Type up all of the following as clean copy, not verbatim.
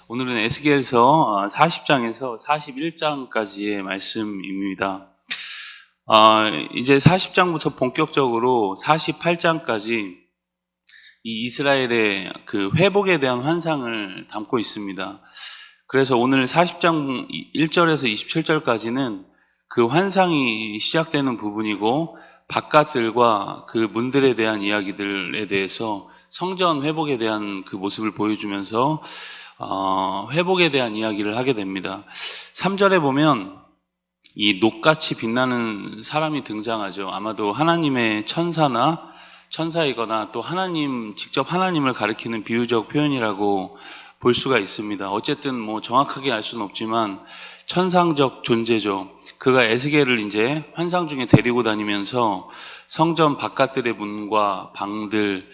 오늘은 에스겔서 40장에서 41장까지의 말씀입니다. 이제 40장부터 본격적으로 48장까지 이 이스라엘의 그 회복에 대한 환상을 담고 있습니다. 그래서 오늘 40장 1절에서 27절까지는 그 환상이 시작되는 부분이고, 바깥들과 그 문들에 대한 이야기들에 대해서 성전 회복에 대한 그 모습을 보여주면서 회복에 대한 이야기를 하게 됩니다. 3절에 보면 이 녹같이 빛나는 사람이 등장하죠. 아마도 하나님의 천사이거나 또 직접 하나님을 가리키는 비유적 표현이라고 볼 수가 있습니다. 어쨌든 뭐 정확하게 알 수는 없지만 천상적 존재죠. 그가 에스겔을 이제 환상 중에 데리고 다니면서 성전 바깥들의 문과 방들,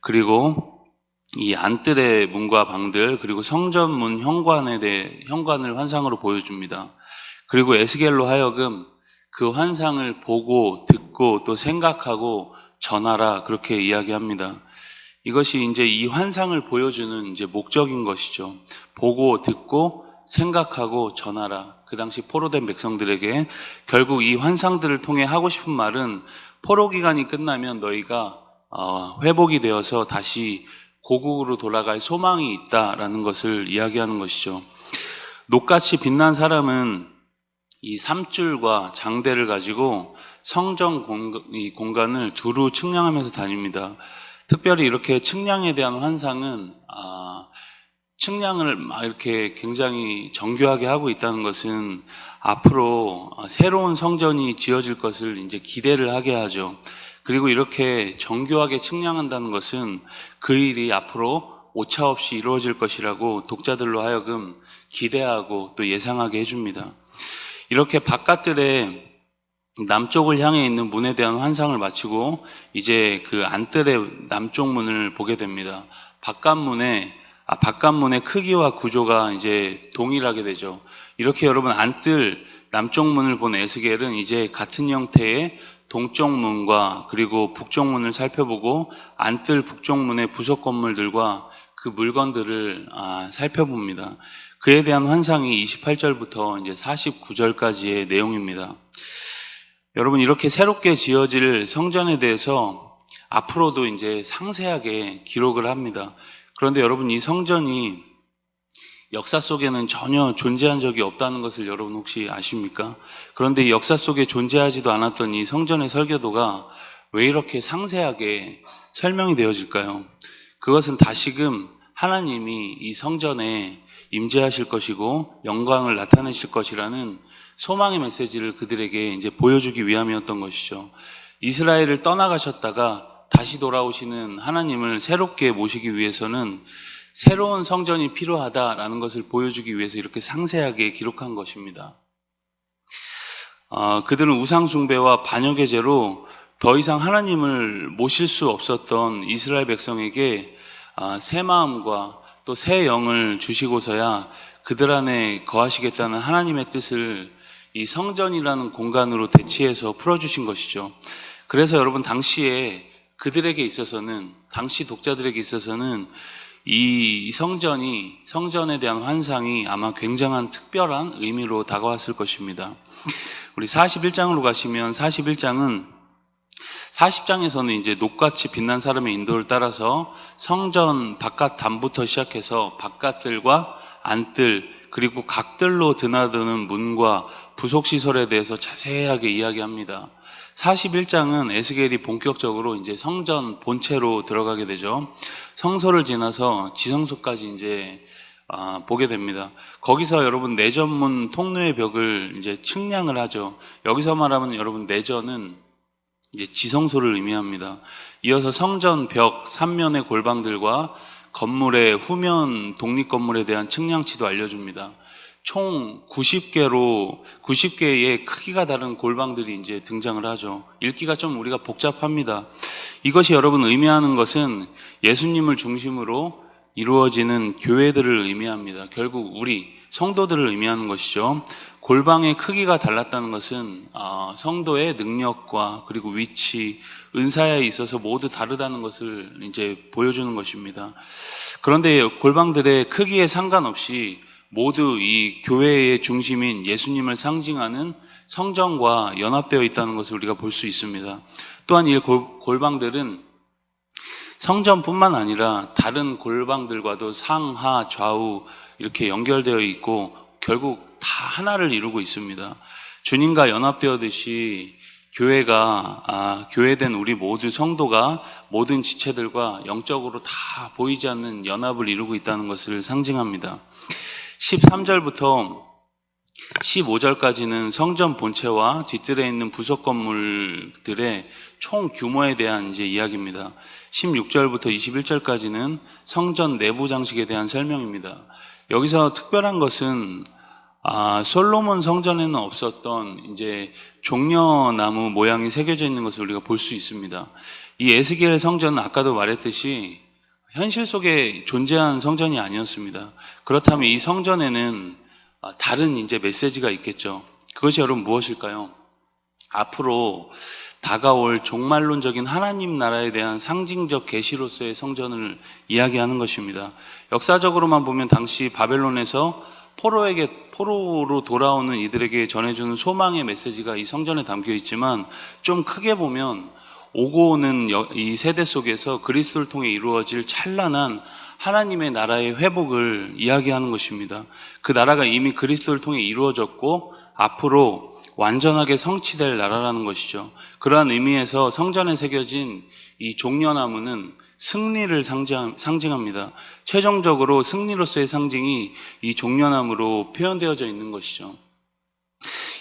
그리고 이 안뜰의 문과 방들, 그리고 성전 문 현관을 환상으로 보여줍니다. 그리고 에스겔로 하여금 그 환상을 보고 듣고 또 생각하고 전하라, 그렇게 이야기합니다. 이것이 이제 이 환상을 보여주는 이제 목적인 것이죠. 보고 듣고 생각하고 전하라. 그 당시 포로된 백성들에게 결국 이 환상들을 통해 하고 싶은 말은, 포로 기간이 끝나면 너희가 회복이 되어서 다시 고국으로 돌아갈 소망이 있다라는 것을 이야기하는 것이죠. 녹같이 빛난 사람은 이 3줄과 장대를 가지고 성전 공간을 두루 측량하면서 다닙니다. 특별히 이렇게 측량에 대한 환상은 측량을 막 이렇게 굉장히 정교하게 하고 있다는 것은 앞으로 새로운 성전이 지어질 것을 이제 기대를 하게 하죠. 그리고 이렇게 정교하게 측량한다는 것은 그 일이 앞으로 오차 없이 이루어질 것이라고 독자들로 하여금 기대하고 또 예상하게 해줍니다. 이렇게 바깥들의 남쪽을 향해 있는 문에 대한 환상을 마치고 이제 그 안뜰의 남쪽 문을 보게 됩니다. 바깥문의 크기와 구조가 이제 동일하게 되죠. 이렇게 여러분, 안뜰 남쪽 문을 본 에스겔은 이제 같은 형태의 동쪽 문과 그리고 북쪽 문을 살펴보고, 안뜰 북쪽 문의 부속 건물들과 그 물건들을 살펴봅니다. 그에 대한 환상이 28절부터 이제 49절까지의 내용입니다. 여러분, 이렇게 새롭게 지어질 성전에 대해서 앞으로도 이제 상세하게 기록을 합니다. 그런데 여러분, 이 성전이 역사 속에는 전혀 존재한 적이 없다는 것을 여러분 혹시 아십니까? 그런데 이 역사 속에 존재하지도 않았던 이 성전의 설계도가 왜 이렇게 상세하게 설명이 되어질까요? 그것은 다시금 하나님이 이 성전에 임재하실 것이고 영광을 나타내실 것이라는 소망의 메시지를 그들에게 이제 보여주기 위함이었던 것이죠. 이스라엘을 떠나가셨다가 다시 돌아오시는 하나님을 새롭게 모시기 위해서는 새로운 성전이 필요하다라는 것을 보여주기 위해서 이렇게 상세하게 기록한 것입니다. 그들은 우상 숭배와 반역의 죄로 더 이상 하나님을 모실 수 없었던 이스라엘 백성에게 새 마음과 또 새 영을 주시고서야 그들 안에 거하시겠다는 하나님의 뜻을 이 성전이라는 공간으로 대치해서 풀어주신 것이죠. 그래서 여러분, 당시 독자들에게 있어서는 이 성전에 대한 환상이 아마 굉장한 특별한 의미로 다가왔을 것입니다. 우리 41장으로 가시면, 41장은 40장에서는 이제 녹같이 빛난 사람의 인도를 따라서 성전 바깥 담부터 시작해서 바깥들과 안뜰, 그리고 각들로 드나드는 문과 부속시설에 대해서 자세하게 이야기합니다. 41장은 에스겔이 본격적으로 이제 성전 본체로 들어가게 되죠. 성소를 지나서 지성소까지 이제 보게 됩니다. 거기서 여러분, 내전문 통로의 벽을 이제 측량을 하죠. 여기서 말하면 여러분, 내전은 이제 지성소를 의미합니다. 이어서 성전 벽 3면의 골방들과 건물의 후면 독립 건물에 대한 측량치도 알려줍니다. 총 90개의 크기가 다른 골방들이 이제 등장을 하죠. 읽기가 좀 우리가 복잡합니다. 이것이 여러분 의미하는 것은 예수님을 중심으로 이루어지는 교회들을 의미합니다. 결국 우리 성도들을 의미하는 것이죠. 골방의 크기가 달랐다는 것은 성도의 능력과 그리고 위치, 은사에 있어서 모두 다르다는 것을 이제 보여주는 것입니다. 그런데 골방들의 크기에 상관없이 모두 이 교회의 중심인 예수님을 상징하는 성전과 연합되어 있다는 것을 우리가 볼 수 있습니다. 또한 이 골방들은 성전뿐만 아니라 다른 골방들과도 상하 좌우 이렇게 연결되어 있고 결국 다 하나를 이루고 있습니다. 주님과 연합되었듯이 교회된 우리 모두 성도가 모든 지체들과 영적으로 다 보이지 않는 연합을 이루고 있다는 것을 상징합니다. 13절부터 15절까지는 성전 본체와 뒤뜰에 있는 부속 건물들의 총 규모에 대한 이제 이야기입니다. 16절부터 21절까지는 성전 내부 장식에 대한 설명입니다. 여기서 특별한 것은 솔로몬 성전에는 없었던 이제 종려나무 모양이 새겨져 있는 것을 우리가 볼 수 있습니다. 이 에스겔 성전은 아까도 말했듯이 현실 속에 존재한 성전이 아니었습니다. 그렇다면 이 성전에는 다른 이제 메시지가 있겠죠. 그것이 여러분 무엇일까요? 앞으로 다가올 종말론적인 하나님 나라에 대한 상징적 계시로서의 성전을 이야기하는 것입니다. 역사적으로만 보면 당시 바벨론에서 포로로 돌아오는 이들에게 전해주는 소망의 메시지가 이 성전에 담겨 있지만 좀 크게 보면 오고 오는 이 세대 속에서 그리스도를 통해 이루어질 찬란한 하나님의 나라의 회복을 이야기하는 것입니다. 그 나라가 이미 그리스도를 통해 이루어졌고 앞으로 완전하게 성취될 나라라는 것이죠. 그러한 의미에서 성전에 새겨진 이 종려나무는 승리를 상징합니다. 최종적으로 승리로서의 상징이 이 종려나무로 표현되어져 있는 것이죠.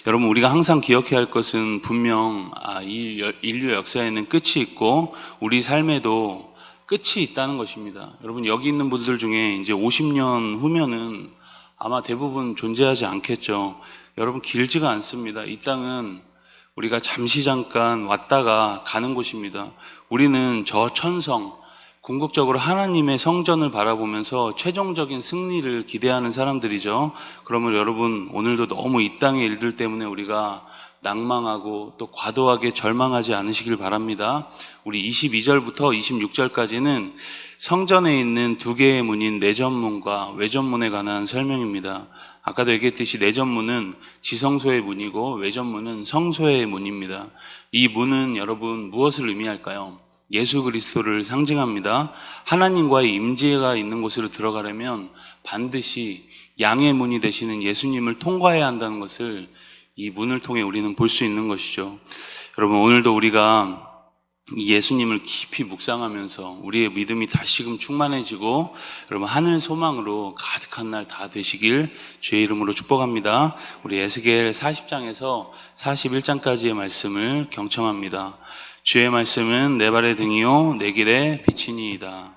여러분, 우리가 항상 기억해야 할 것은 분명 이 인류 역사에는 끝이 있고 우리 삶에도 끝이 있다는 것입니다. 여러분, 여기 있는 분들 중에 이제 50년 후면은 아마 대부분 존재하지 않겠죠. 여러분, 길지가 않습니다. 이 땅은 우리가 잠깐 왔다가 가는 곳입니다. 우리는 저 천성, 궁극적으로 하나님의 성전을 바라보면서 최종적인 승리를 기대하는 사람들이죠. 그러면 여러분, 오늘도 너무 이 땅의 일들 때문에 우리가 낭망하고 또 과도하게 절망하지 않으시길 바랍니다. 우리 22절부터 26절까지는 성전에 있는 두 개의 문인 내전문과 외전문에 관한 설명입니다. 아까도 얘기했듯이 내전문은 지성소의 문이고 외전문은 성소의 문입니다. 이 문은 여러분 무엇을 의미할까요? 예수 그리스도를 상징합니다. 하나님과의 임재가 있는 곳으로 들어가려면 반드시 양의 문이 되시는 예수님을 통과해야 한다는 것을 이 문을 통해 우리는 볼 수 있는 것이죠. 여러분, 오늘도 우리가 이 예수님을 깊이 묵상하면서 우리의 믿음이 다시금 충만해지고 여러분 하늘 소망으로 가득한 날 다 되시길 주의 이름으로 축복합니다. 우리 에스겔 40장에서 41장까지의 말씀을 경청합니다. 주의 말씀은 내 발의 등이요 내 길의 빛이니이다.